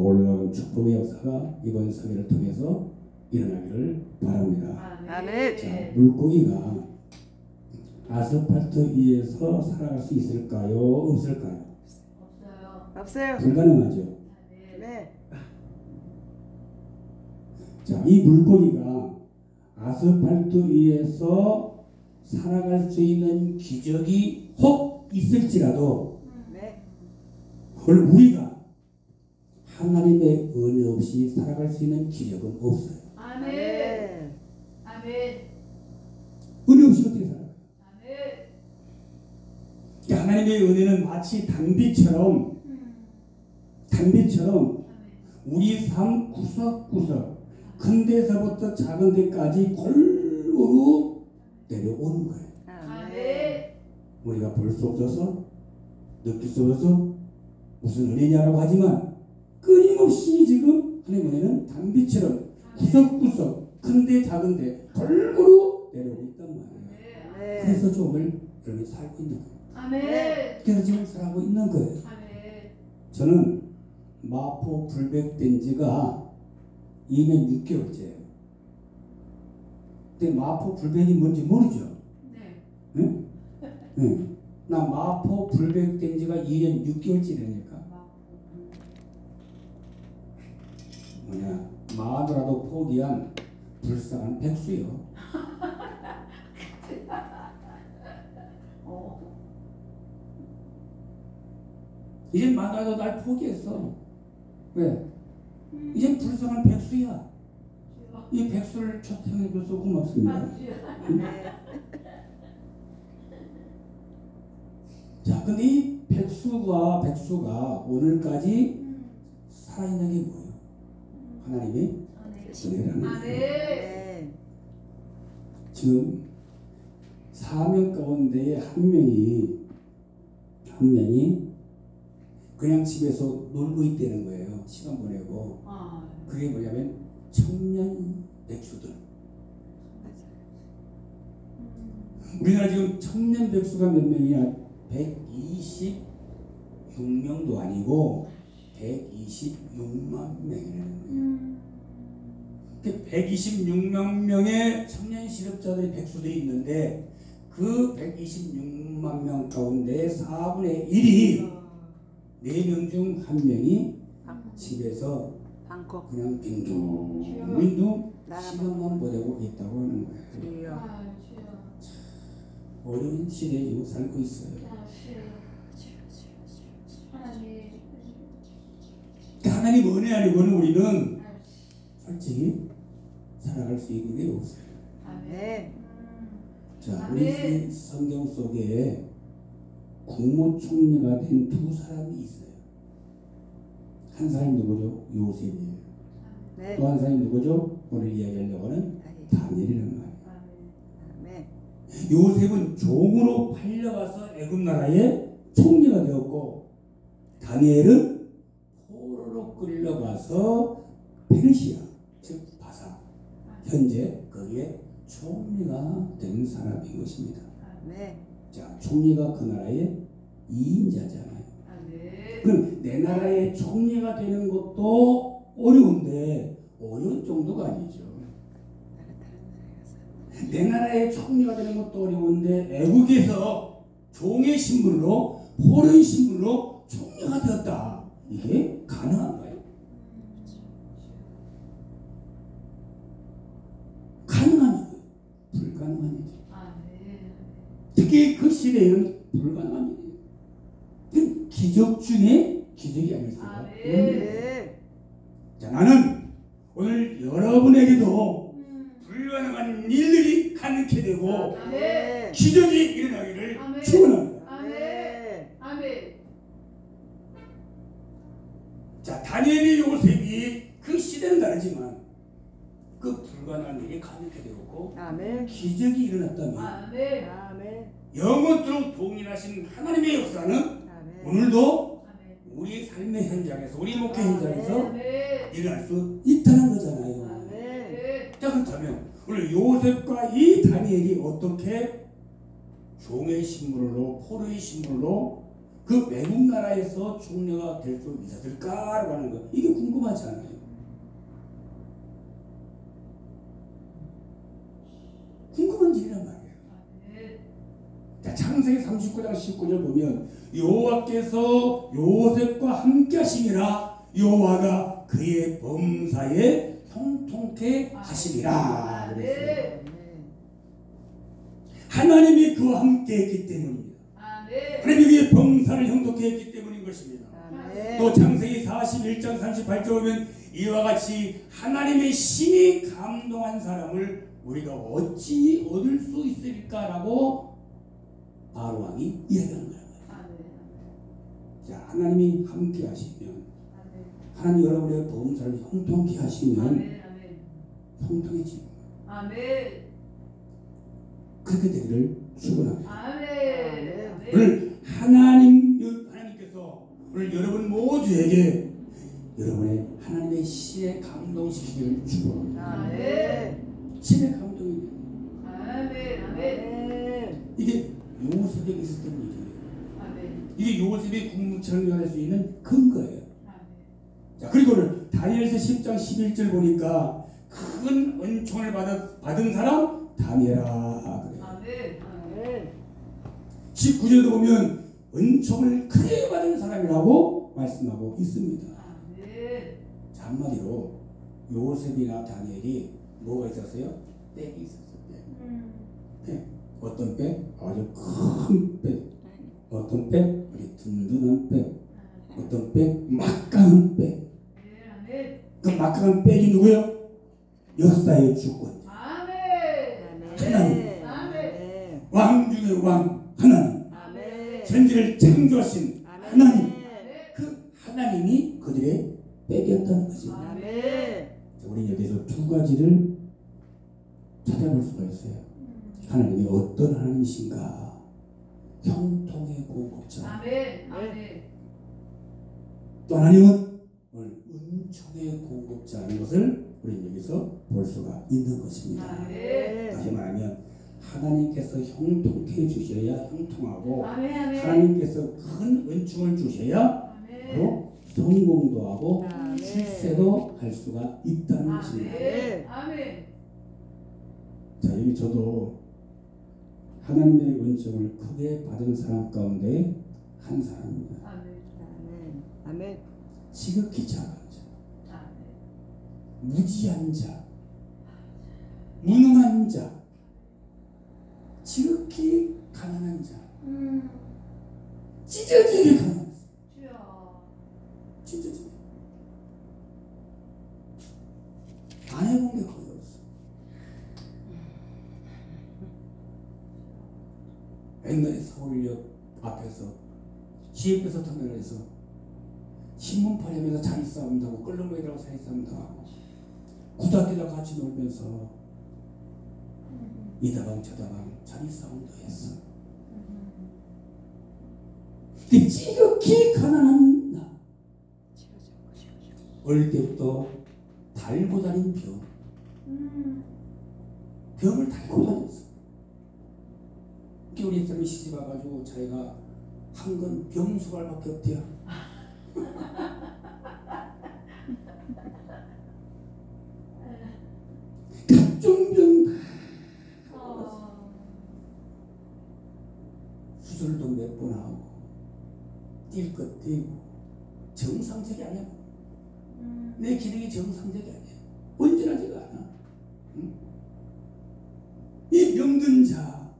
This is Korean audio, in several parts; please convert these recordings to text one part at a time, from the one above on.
놀라운 축복의 역사가 이번 설교를 통해서 일어나기를 바랍니다. 아멘. 자, 물고기가 아스팔트 위에서 살아갈 수 있을까요? 없을까요? 없어요. 불가능하죠. 네. 자, 이 물고기가 아스팔트 위에서 살아갈 수 있는 기적이 혹 있을지라도 네. 그걸 우리가 하나님의 은혜 없이 살아갈 수 있는 기적은 없어요. 아멘. 아멘. 은혜 없이 어떻게 살아요? 아멘. 하나님의 은혜는 마치 단비처럼 우리 삶 구석구석 큰 데서부터 작은 데까지 골고루 내려오는 거예요. 아멘. 우리가 볼 수 없어서 느낄 수 없어서 무슨 은혜냐라고 하지만 끊임없이 지금 하나님의 은혜는 단비처럼 구석구석 큰데 작은데 골고루 내려오고 있단 말이에요. 네. 그래서 좀 오늘 여러분이 살고 있는 거예요. 아멘. 그래서 지금 살아가고 있는 거예요. 아멘. 저는 마포 불백된 지가 2년 6개월째예요. 근데 마포 불백이 뭔지 모르죠? 네. 응? 응. 나 마포 불백된 지가 2년 6개월째 되니까 뭐냐, 마누라도 포기한 불쌍한 백수요. 이제 마누라도 날 포기했어. 왜? 이제 불쌍한 백수야. 이 백수를 초청해줘서 고맙습니다. 자, 근데 이 백수가 오늘까지 살아있는 게 뭐예요? 하나님의 은혜라는 거예요. 아멘. 네. 지금 4명 가운데에 한 명이 그냥 집에서 놀고 있다는 거예요. 시간 보내고. 그게 뭐냐면 청년 백수들. 우리나라 지금 청년 백수가 몇 명이냐? 126명도 아니고 126만 명이라는 거예요. 126만 명의 청년 실업자들이 백수들이 있는데 그 126만 명 가운데 4분의 1이 4명 중 1명이 집에서 그냥 빈둥빈둥 시간만 보내고 있다고 하는 거예요. 어려운 시대에 지금 살고 있어요. 하나님 은혜 아니고는 우리는 솔직히 살아갈 수 있는 게 없어요. 네. 자, 우리 성경 속에 국무총리가 된 두 사람이 있어요. 한 사람이 누구죠? 요셉이에요. 네. 또 한 사람이 누구죠? 오늘 이야기하려고 하는 다니엘이라는 말이에요. 네. 요셉은 종으로 팔려가서 애굽 나라의 총리가 되었고, 다니엘은 포로로 끌려가서 페르시아, 즉 바사, 현재 거기에 총리가 된 사람인 것입니다. 네. 자, 총리가 그 나라의 2인자잖아요. 그럼 내 나라의 총리가 되는 것도 어려운데 어려운 정도가 아니죠. 내 나라의 총리가 되는 것도 어려운데 애국에서 종의 신분으로 포로의 신분으로 총리가 되었다. 이게 가능한가요? 가능한 일이에요. 불가능한 일이에요. 특히 그 시대에는 불가능한 일이에요. 기적 중에 기적이 아닐 수가 없는 네. 자, 나는 오늘 여러분에게도 불가능한 일들이 가능케 되고 네. 기적이 일어나기를 축원합니다. 네. 자, 다니엘이 요셉이 그 시대는 다르지만 그 불가능한 일이 가능케 되었고 아멘. 기적이 일어났다면 아멘. 영원토록 동일하신 하나님의 역사는 아멘. 오늘도 우리 삶의 현장에서 우리 목회 현장에서 일어날 수 있다는 거잖아요. 아멘. 자, 그렇다면 오늘 요셉과 이 다니엘이 어떻게 종의 신분으로 포로의 신분으로 그 외국 나라에서 총리가 될 수 있었을까라고 하는 거, 이게 궁금하지 않아요? 궁금한 일이란 말이에요. 자, 창세기 39장 19절 보면 여호와께서 요셉과 함께 하심이라 여호와가 그의 범사에 형통케 하심이라 그랬어요. 하나님이 그와 함께 했기 때문입니다. 하나님이 그의 범사를 형통케 했기 때문인 것입니다. 또 창세기 41장 38절 보면 이와 같이 하나님의 신이 감동한 사람을 우리가 어찌 얻을 수 있을까라고 바로 왕이 이야기하는 거예요. 자, 하나님이 함께 하시면, 하나님 여러분의 범사를 형통케 하시면 형통해집니다. 그렇게 되기를 축원합니다. 오늘 하나님께서 오늘 여러분 모두에게 여러분의 하나님의 신에 감동시키기를 축원합니다. 신의 감동이 이게 요셉에게 있었던 일이에요. 이게 요셉이 궁극처럼 일어날 수 있는 근거예요. 자, 그리고 오늘 다니엘서 10장 11절 보니까 큰 은총을 받은 사람 다니엘아 그래요. 19절도 보면 은총을 크게 받은 사람이라고 말씀하고 있습니다. 자, 한마디로 요셉이나 다니엘이 뭐가 있었어요? 빽이 있었어요. 빽. 어떤 빽? 아주 큰 빽. 어떤 빽? 아주 든든한 빽. 어떤 빽? 막강한 빽. 그 막강한 빽이 누구요? 역사의 주권. 하나님. 왕 중의 왕 하나님. 천지를 창조하신 하나님. 그 하나님이 그들의 빽이었다는 거죠. 우리 여기서 두 가지를 찾아볼 수가 있어요. 하나님이 어떤 하나님이신가? 형통의 공급자. 또 하나님은 오늘 은총의 공급자인 것을 우리 여기서 볼 수가 있는 것입니다. 다시 말하면 하나님께서 형통케 해주셔야 형통하고 하나님께서 큰 은총을 주셔야 바로 성공도 하고 출세도 할 수가 있다는 것입니다. 자, 여기 저도 하나님의 은총을 크게 받은 사람 가운데 한 사람입니다. 지극히 작은 자, 무지한 자, 무능한 자, 지극히 가난한 자, 찢어지게 가난한 자, 찢어지게 안 해본 게 거의 없어. 옛날에 서울역 앞에서 GF에서 터널에서 신문 팔면서 자리 싸움도 하고 끌렁거리라고 자리 싸움도 하고 고등학교 때 같이 놀면서 이다방 저다방 자리 싸움도 했어. 근데 지극히 가난한 나, 어릴 때부터 달고 다닌 병을 달고 다녔어. 우리 사람이 시집 와가지고 자기가 한 건 병수발밖에 없대요. 각종 병 수술도 몇 번 하고 뛸 것 뛰고 정상적이 아니야. 내 기력이 정상적이 아니야. 온전하지가 않아. 응? 이 병든 자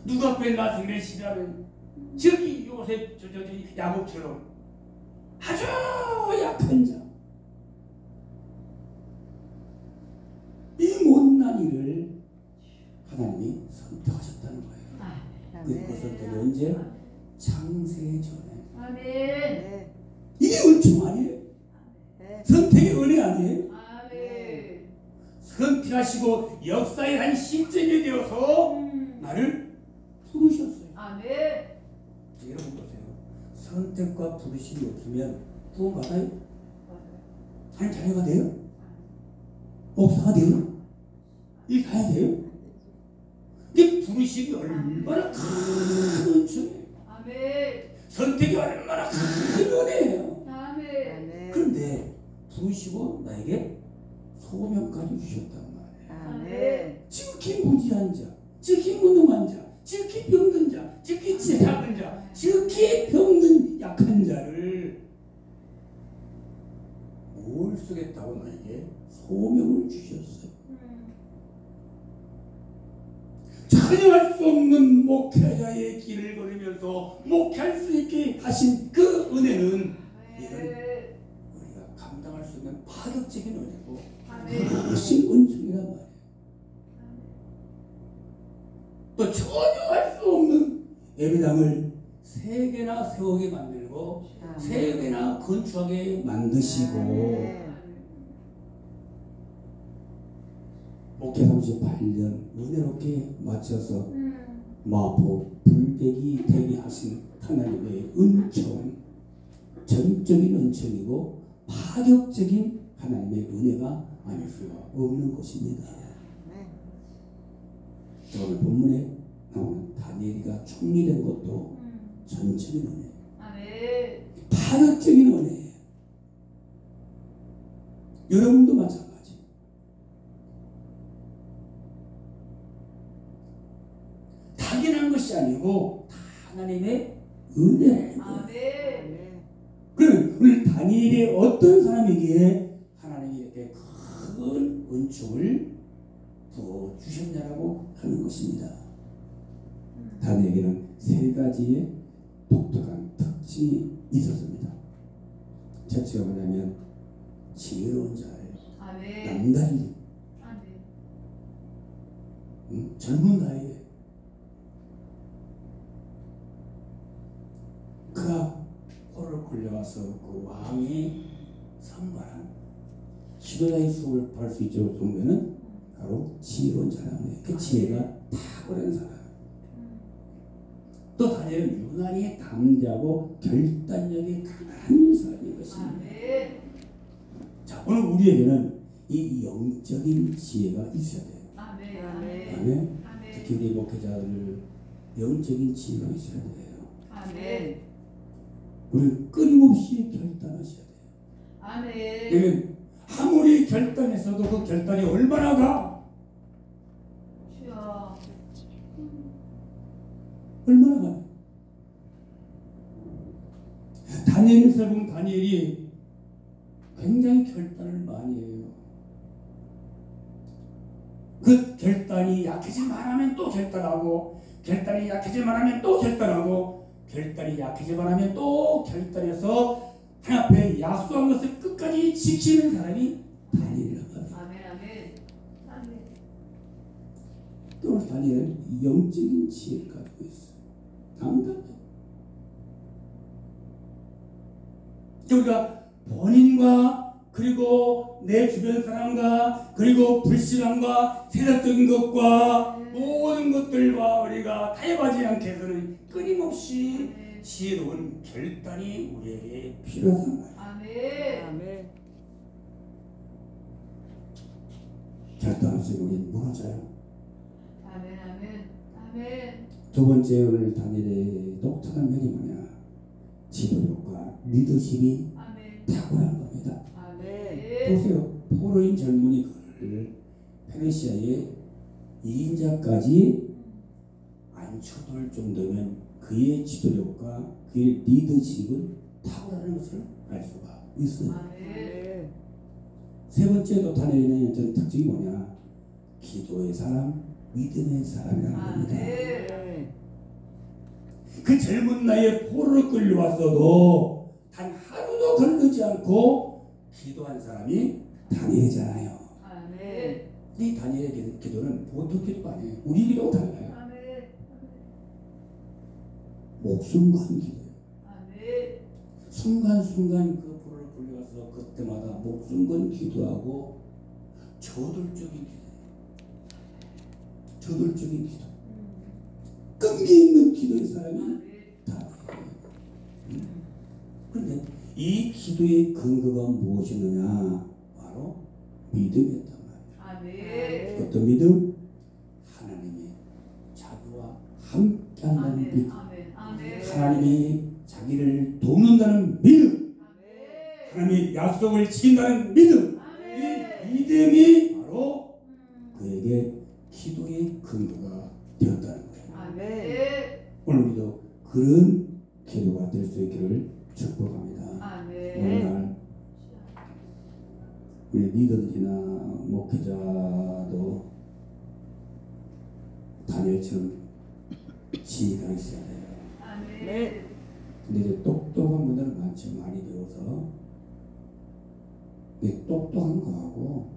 누가 앞에 나중에 시라면 저기 요셉 저기 야곱처럼 아주 약한 자, 이 못난 이를 하나님이 선택하셨다는 거예요. 그 선택이 언제? 창세 전에. 이게 은총 아니에요? 선택의 은혜 아니에요? 선택하시고 역사의 한 시점이 되어서 나를 부르셨어요. 여러분 보세요. 선택과 부르심이 없으면 구원 받아요? 하나님 자녀가 돼요? 목사가 돼요? 이 가야 돼요? 이 부르심이 얼마나 큰 은총이에요. 아멘. 선택이 얼마나 큰 은혜예요. 아멘. 아멘. 그런데 부르시고 나에게 소명까지 주셨단 말이에요. 아멘. 지극히 무지한 자, 지극히 무능한 자, 지극히 병든 자, 지극히 작은 자, 지극히 병든 약한 자를 뭘 쓰겠다고 나에게 소명을 주셨어요. 전혀 할 수 없는 목회자의 길을 걸으면서 목회할 수 있게 하신 그 은혜는 이건 우리가 감당할 수 있는 파격적인 은혜고 크신 은총이란 말이에요. 또 전혀 할 수 없는 예배당을 3개나 세우게 만들고 3개나 건축하게 만드시고 목회 38년 은혜롭게 마쳐서 마포 불백이 되게 하신 하나님의 은총, 전적인 은총이고 파격적인 하나님의 은혜가 아닐 수가 없는 것입니다. 오늘 본문에 나오는 다니엘이가 총리된 것도 전적인 은혜, 아멘. 파격적인 은혜예요. 여러분도 마찬가지. 당연한 것이 아니고 다 하나님의 은혜예요. 아멘. 그러면 오늘 다니엘이 어떤 사람에게 하나님이 이렇게 큰 은총을 부어 주셨냐라고 하는 것입니다. 다니엘에게는 3가지의 독특한 특징이 있었습니다. 첫째가 뭐냐면 지혜로운 자예요. 아멘. 남달리 아멘. 젊은 나이에 그가 포로를 끌려와서 그 왕이 선발한 지도자의 수를 받을 수 있도록 정도는 바로 지혜로운 사람이에요. 그 지혜가 탁월한 사람. 또 다니엘은 유난히 담대하고 결단력이 강한 사람인 것입니다. 아멘. 자, 오늘 우리에게는 이 영적인 지혜가 있어야 돼요. 아멘. 아멘. 아멘. 아멘. 특히 우리 목회자들 영적인 지혜가 있어야 돼요. 아멘. 우리는 끊임없이 결단하셔야 돼요. 아멘. 왜냐면 아무리 결단했어도 그 결단이 얼마나 가? 주여. 얼마나 가요? 다니엘에서 보면 다니엘이 굉장히 결단을 많이 해요. 그 결단이 약해질만 하면 또 결단하고, 결단이 약해질만 하면 또 결단하고, 결단이 약해질만 하면 또 결단해서 하나님 앞에 약속한 것을 끝까지 지키는 사람이 다니엘이란 말이에요. 아멘. 아멘. 아멘. 또 다니엘은 영적인 지혜를 가지고 있어요. 당당해. 우리가 본인과 그리고 내 주변 사람과 그리고 불신앙과 세상적인 것과 모든 것들과 우리가 타협하지 않게 해서는 끊임없이 지혜로운 결단이 우리에게 필요하단 말이에요. 아멘. 아멘. 결단 없이 우리는 무너져요. 아멘. 아멘. 아멘. 두 번째 오늘 다니엘의 독특한 면이 뭐냐? 지도력과 리더십이 아멘. 탁월한 겁니다. 아멘. 보세요. 포로인 젊은이 그를 페르시아의 2인자까지 앉혀둘 정도면 그의 지도력과 그의 리더십은 탁월하는 것을 알 수가 있어요. 아멘. 세 번째도 다니엘의 어떤 특징이 뭐냐? 기도의 사람, 믿음의 사람이라는 겁니다. 아멘. 그 젊은 나이에 포로를 끌려왔어도 단 하루도 걸르지 않고 기도한 사람이 다니엘이잖아요. 아멘. 이 다니엘의 기도는 보통 기도가 아니에요. 우리 기도가 달라요. 아멘. 목숨 건 기도예요. 아멘. 순간순간 그 포로를 끌려와서 그때마다 목숨 건 기도하고 저돌적인 기도예요. 저돌적인 기도. 끈기 있는 기도의 사람이 다니엘이에요. 그런데 이 기도의 근거가 무엇이느냐? 바로 믿음이었단 말이에요. 아멘. 어떤 믿음? 하나님이 자기 아멘. 아멘. 하나님이 자기를 돕는다는 믿음, 하나님이 약속을 지킨다는 믿음, 이 믿음이 바로 그에게 기도의 근거가 되었다는 거예요. 아멘. 오늘 우리도 그런 기도가 될 수 있기를 축복합니다. 아멘. 오늘날 우리 리더들이나 목회자도 다니엘처럼 지혜가 있어야 돼요. 아멘. 근데 이제 똑똑한 분들은 많죠. 많이 배워서. 근데 똑똑한 거하고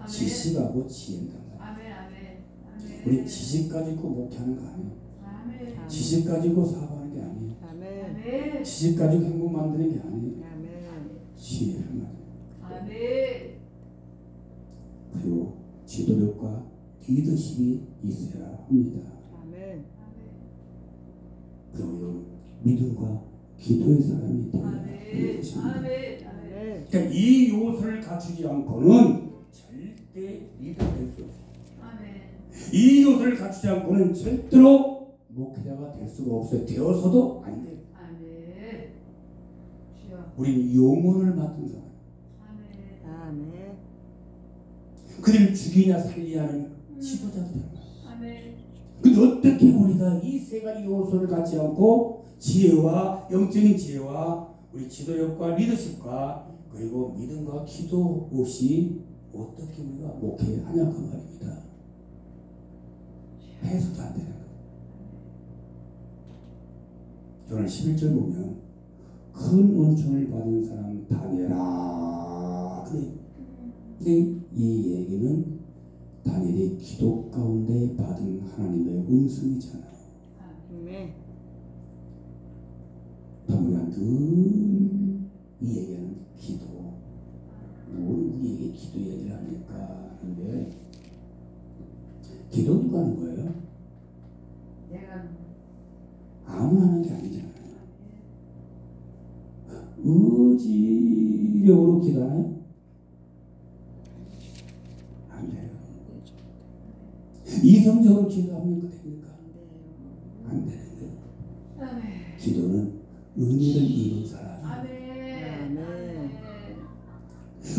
지식하고 지혜는 달라요. 아멘. 아멘. 우리 지식 가지고 목회하는 거 아니에요. 아멘. 지식 가지고 사업하는 게 아니에요. 아멘. 지식 가지고 행복 만드는 게 아니에요. 아멘. 지혜를 말이에요. 아멘. 그리고 지도력과 리더십이 있어야 합니다. 아멘. 그리고 믿음과 기도의 사람이 되어야 하는 아멘. 것입니다. 아멘. 아멘. 그러니까 이 요소를 갖추지 않고는 절대 리더가 될 수 없어요. 아멘. 이 요소를 갖추지 않고는 절대로 목회자가 될 수가 없어요. 되어서도 안 돼요. 아멘. 주여. 우리는 영혼을 맡은 사람. 아멘. 아멘. 그들을 죽이냐 살리냐 하는 지도자들이야. 아멘. 근데 어떻게 우리가 이 세 가지 요소를 갖지 않고 지혜와 영적인 지혜와 우리 지도력과 리더십과 그리고 믿음과 기도 없이 어떻게 우리가 목회하냐 그 말입니다. 해서도 안 되는 거예요. 오늘 11절 보면 큰 은총을 받은 사람 다니엘아. 근데 이 얘기는 다니엘이 기도 가운데 받은 하나님의 음성이잖아요. 아멘. 우리가 늘 이 얘기는 기도. 뭘 우리에게 기도 얘기를 합니까? 하는데 기도 누가 하는 거예요? 내가 아무나 하는 게 아니잖아요. 의지력으로 기도하나요? 안 돼요. 이성적으로 기도합니까? 됩니까? 안 되는 거예요. 아멘. 기도는 은혜를 입은 사람. 아멘.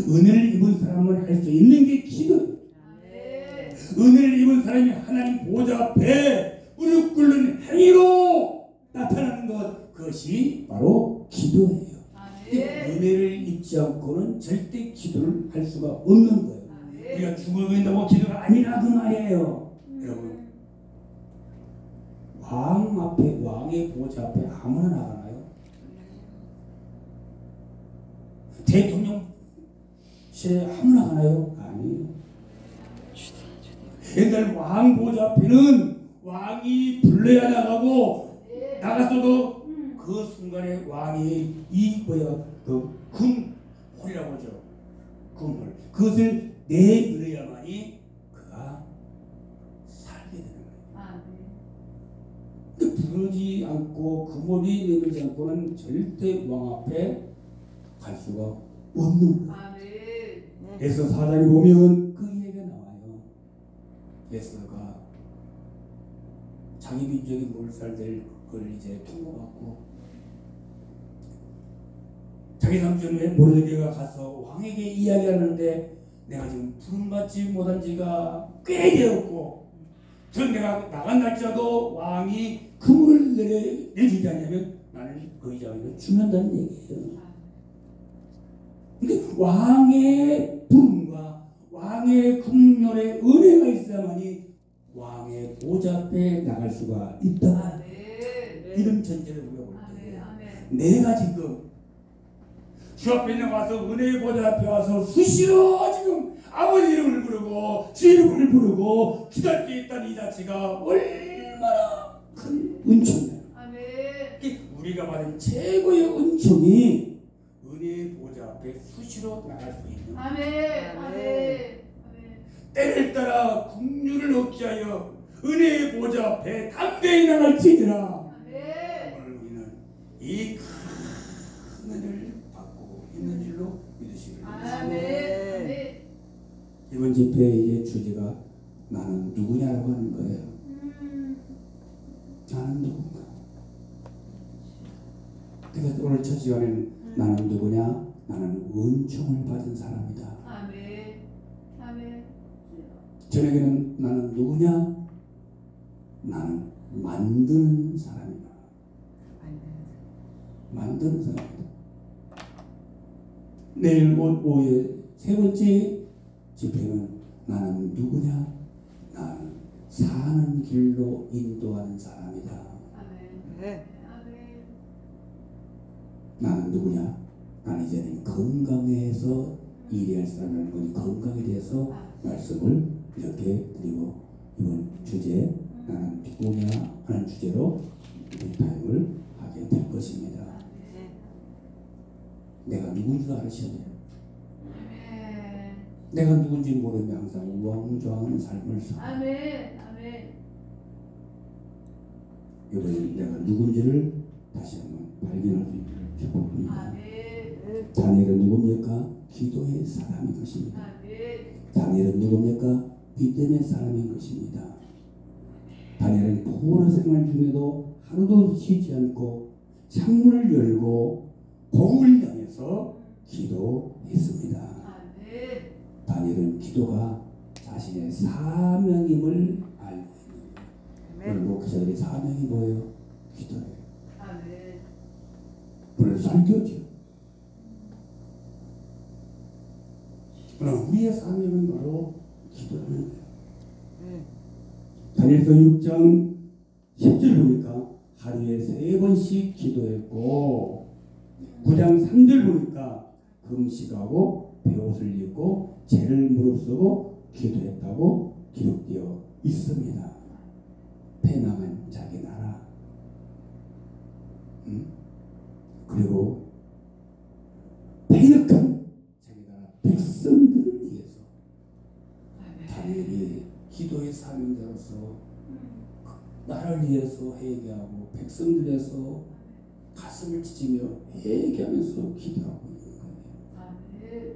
은혜를 입은 사람은 할 수 있는 게 기도예요. 아멘. 은혜를 입은 사람이 하나님 보좌 앞에 무릎 꿇는 행위로 나타나는 것, 그것이 바로 기도예요. 아멘. 은혜를 입지 않고는 절대 기도를 할 수가 없는 거예요. 아멘. 우리가 죽어야 된다고 기도가 아니라 그 말이에요. 여러분, 왕 앞에, 왕의 보좌 앞에 아무나 나가나요? 대통령실에 아무나 나가나요? 아니에요. 옛날 왕 보좌 앞에는 왕이 불러야 나가고 나갔어도 그 순간에 왕이 이 뭐야 그 금홀이라고 하죠. 금홀 그것을 내밀어야만이 그가 살게 되는 거예요. 아멘. 근데 부르지 않고 금홀이 내밀지 않고는 절대 왕 앞에 갈 수가 없는 거예요. 아멘. 에서 4장에 보면 그 얘기가 나와요. 에서가 자기 민족이 몰살될 걸 이제 통보받고 자기 삼촌의 모르드게가 가서 왕에게 이야기하는데 내가 지금 부름받지 못한 지가 꽤 되었고 전 내가 나간 날짜도 왕이 금을 내주지 않냐면 나는 그 이자를 죽는다는 얘기예요. 근데 왕의 부름과 왕의 국면의 은혜가 있어야만이 왕의 보좌 앞에 나갈 수가 있다. 아멘. 이런 전제를 우리가 볼 아멘. 때 아멘. 내가 지금 주 앞에 나가서 은혜의 보좌 앞에 와서 수시로 지금 아버지 이름을 부르고 주 이름을 부르고 기도할 수 있다는 이 자체가 얼마나 큰 은총이야. 아멘. 우리가 받은 최고의 은총이 은혜의 보좌 앞에 수시로 나갈 수 있는 아멘. 아멘. 때를 따라 국류를 얻게 하여 은혜의 보좌 앞에 담대히 나갈지니라. 아멘. 오늘 우리는 이 큰 은혜를 받고 있는 줄로 믿으시길 바랍니다. 아멘. 이번 집회의 주제가 나는 누구냐라고 하는 거예요. 나는 누군가. 오늘 첫 시간에는 나는 누구냐? 나는 은총을 받은 사람이다. 아멘. 아멘. 저녁에는 나는 누구냐? 나는 만드는 사람이다. 만드는 사람이다. 내일 오후에 세 번째 집회는 나는 누구냐? 나는 사는 길로 인도하는 사람이다. 아멘. 네. 아멘. 나는 누구냐? 나는 이제는 건강해서 일해야 할 사람이라는 거니 건강에 대해서 말씀을 이렇게 드리고 이번 주제 나는 누구냐 하는 주제로 이 타임을 하게 될 것입니다. 내가 누군 줄 알으셔야 돼요. 아멘. 내가 누군지 모르면 항상 우왕좌왕하는 삶을 살아. 아멘. 아멘. 이번에 내가 누군지를 다시 한번 발견할 수 있는 축복입니다. 아멘. 다니엘은 누굽니까? 기도의 사람인 것입니다. 아멘. 다니엘은 누굽니까? 믿음의 사람인 것입니다. 다니엘은 포로 생활 중에도 하루도 쉬지 않고 창문을 열고 고국을 향해서 기도했습니다. 아멘. 다니엘은 기도가 자신의 사명임을 알고 있습니다. 오늘 목회자들의 사명이 뭐예요? 기도예요. 아멘. 오늘 설교죠. 그러나 우리의 사명은 바로 기도라는 거예요. 다니엘서 6장 10절 보니까 하루에 3번씩 기도했고 9장 3절 보니까 금식하고 베옷을 입고 죄를 무릅쓰고 기도했다고 기록되어 있습니다. 패망한 자기 나라 그리고 패역한 자기 나라 백성들을 위해서 다니엘이 기도의 사명자로서 나를 위해서 회개하고 백성들 위해서 가슴을 찢으며 회개하면서 기도하고 있는 거예요. 아멘.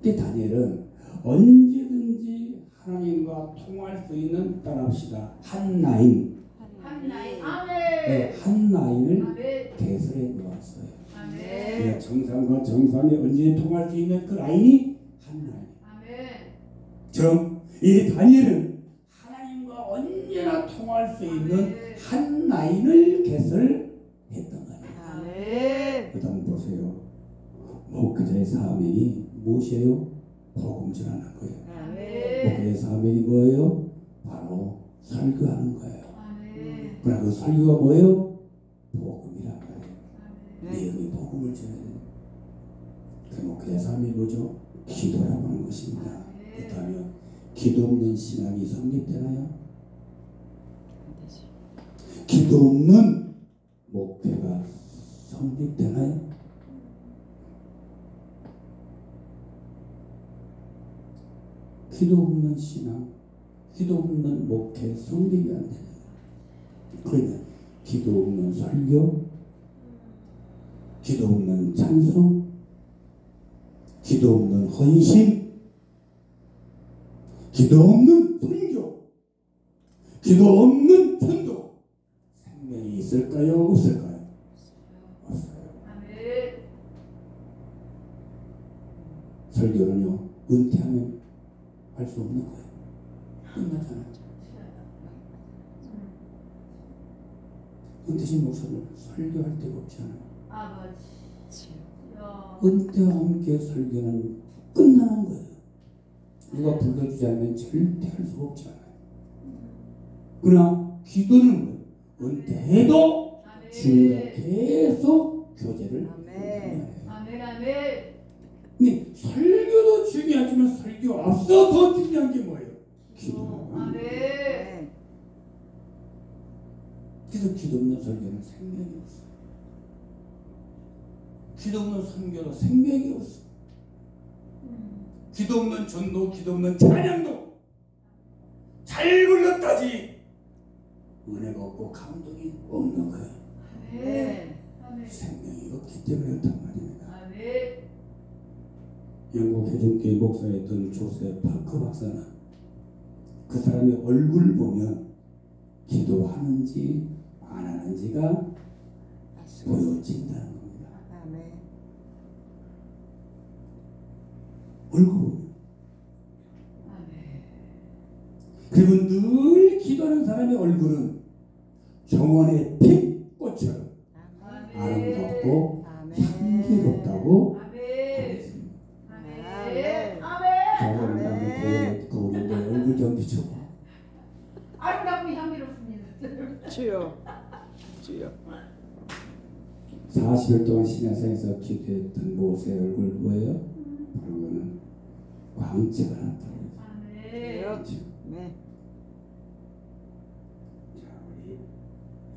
이 다니엘은 언제든지 하나님과 통할 수 있는 따라합시다. 한 라인, 한나인. 네, 아멘. 한 라인을 아멘. 개설해 놓았어요. 아멘. 네, 정상과 정상이 언제 통할 수 있는 그 라인이 한 라인. 아멘. 처럼 이 다니엘은 하나님과 언제나 통할 수 있는 한 라인을 개설했단 말이에요. 아멘. 그다음 보세요. 목회자의 사명이 무엇이에요? 복음 전하는 거예요. 아멘. 목회자의 사명이 뭐예요? 바로 설교하는 거예요. 아멘. 그러나 그 설교가 뭐예요? 복음이란 말이에요. 아멘. 내용이 복음을 전해야 돼요. 그 목회자의 사명이 뭐죠? 기도라고 하는 것입니다. 그렇다면 기도 없는 신앙이 성립되나요? 기도 없는 목회가 성립되나요? 기도 없는 신앙, 기도 없는 목회 성립이 안 되는 거예요. 그러면 기도 없는 설교, 기도 없는 찬송, 기도 없는 헌신, 기도 없는 선교, 기도 없는 전도, 생명이 있을까요? 없을까요? 없어요. 아멘. 설교는요, 은퇴하면 할 수 없는 거예요. 끝나잖아요. 은퇴신 목사는 설교할 데가 없잖아요. 아버지. 야. 은퇴와 함께 설교는 끝나는 거예요. 누가 불러주지 않으면 절대 할 수가 없잖아요. 그러나 기도는 뭐예요? 은퇴해도 주님과 계속 교제를 하는 거예요. 아멘. 아멘. 근데 설교도 중요하지만 설교 앞서 더 중요한 게 뭐예요? 기도라고 하는 거예요. 아멘. 그래서 기도 없는 설교는 생명이 없어요. 기도 없는 선교도 생명이 없어요. 기도 없는 전도, 기도 없는 찬양도 잘 불렀다지 은혜가 없고 감동이 없는 거예요. 아멘. 아멘. 생명이 없기 때문에 그렇단 말입니다. 아멘. 영국 회중교회 목사였던 조셉 파커 박사는 그 사람의 얼굴 보면 기도하는지 안 하는지가 보여진다는 겁니다. 얼굴. 아멘. 그리고 늘 기도하는 사람의 얼굴은 정원의 빛꽃처럼 아름답고 향기롭다고 하고 아멘. 있습니다. 아멘. 자, 아멘. 그럼 나는 거울인데 얼굴 좀 비춰봐. 아름답고 향기롭습니다. 주여. 주여. 40일 동안 신야사에서 기도했던 모세의 얼굴 뭐예요? 바로 그는 광채가 나타나요. 아멘. 그렇죠? 네. 자, 우리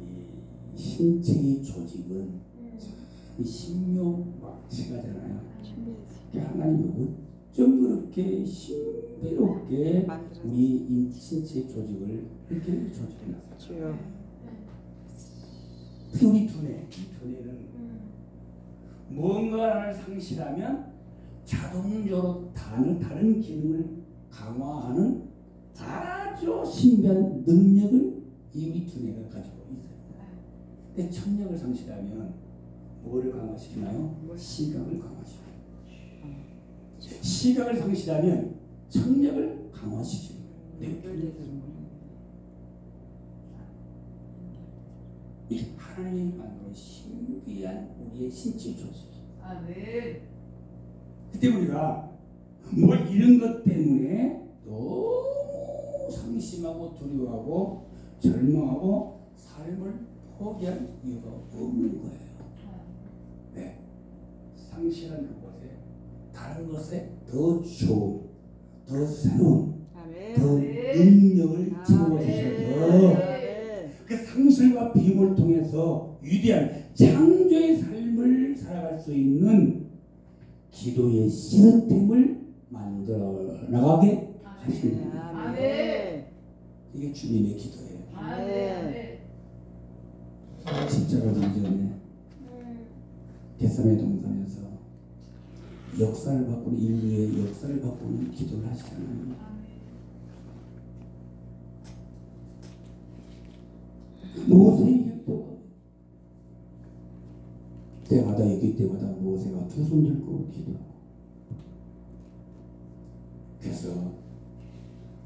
이 신체의 조직은 이 신묘막체가잖아요. 하나님이 어쩜 그렇게 신비롭게 만들었어요. 우리 신체 조직을 이렇게 조직해놨어요. 주여. 특히 우리 두뇌, 이 두뇌는 무언가를 상실하면 자동적으로 다른 기능을 강화하는 아주 신비한 능력을 이 우리 두뇌가 가지고 있어요. 근데 청력을 상실하면 뭐를 강화시키나요? 시각을 강화시켜요. 시각을 상실하면 청력을 강화시키는 거예요. 이게 하나님이 만든 신비한 우리의 신체 조직. 아멘. 그때 우리가 뭘 잃은 것 때문에 너무 상심하고 두려워하고 절망하고 삶을 포기할 이유가 없는 거예요. 네. 상실한 그곳에 다른 것에 더 좋은, 더 새로운, 아멘. 더 능력을 채워주셔서 그 상실과 비움을 통해서 위대한 창조의 삶을 살아갈 수 있는 기도의 시스템을 만들어 나가게 하시는 거예요. 아멘. 이게 주님의 기도예요. 아멘. 십자가 지기 전에 겟세마네 동산에서 역사를 바꾸는 인류의 역사를 바꾸는 기도를 하시잖아요. 모세의 기도 때마다 얘기 때마다 모세가 두 손 들고 기도하고 그래서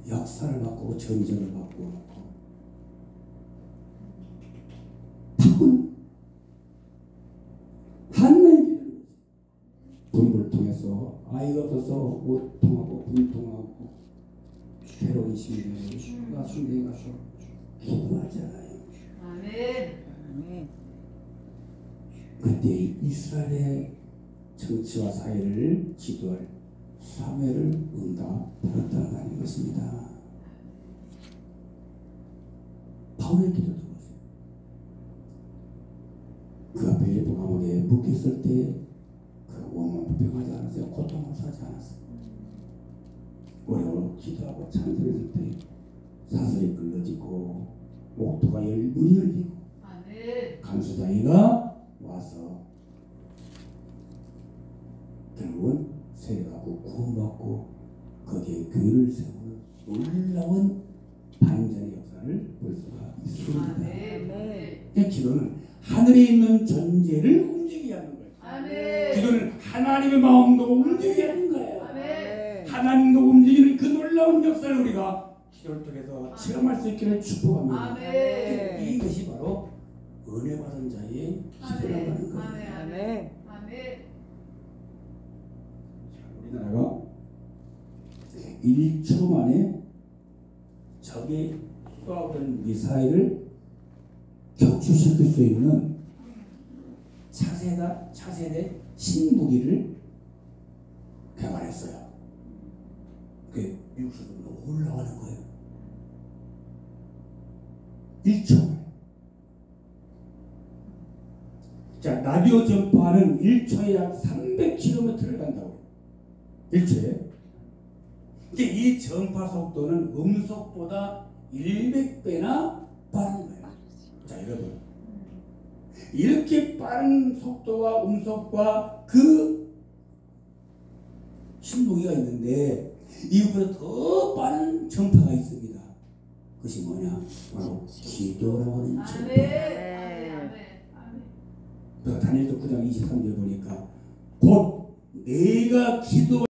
역사를 바꾸고 전쟁을 바꾸고 바꾼 한나의 기도를 불을 통해서 아이가 없어서 고통하고 분통하고 괴로운 시민을 슈가 순대에 가서 기도하잖아요. 아멘. 그때 이스라엘의 정치와 사회를 지도할 사회를 응답받았다는 것입니다. 바울의 기도도 보세요. 그가 빌립보 감옥에 묶였을 때 그 원망 불평하지 않았어요. 고통을 하지 않았어요. 오래오래 기도하고 찬송했을 때 사슬이 끌어지고 옥토가 문이 열리고 아멘. 간수다이가 와서 결국은 세례하고 구원받고 거기에 교회를 세우는 놀라운 반전의 역사를 볼 수가 있습니다. 아멘. 이 기도는 하늘에 있는 존재를 움직이게 하는 거예요. 아멘. 기도는 하나님의 마음도 움직이게 하는 거예요. 아멘. 하나님도 움직이는 그 놀라운 역사를 우리가 기도를 통해서 체험할 수 있기를 축복합니다. 아멘. 이것이 바로 은혜 받은 자의 기도라고 하는 거예요. 아멘. 아멘. 우리나라가 1초 만에 적의 쏘아오는 미사일을 격추시킬 수 있는 차세대 신무기를 개발했어요. 그게 미국 수준으로 올라가는 거예요. 1초 만에. 자, 라디오 전파는 1초에 약 300km를 간다고. 1초에. 근데 이 전파 속도는 음속보다 100배나 빠른 거예요. 자, 여러분. 이렇게 빠른 속도와 음속과 그 신무기가 있는데 이것보다 더 빠른 전파가 있습니다. 그것이 뭐냐? 바로 기도라고 하는 전파. 아멘. 다니엘서 9장 23절 보니까 곧 내가 기도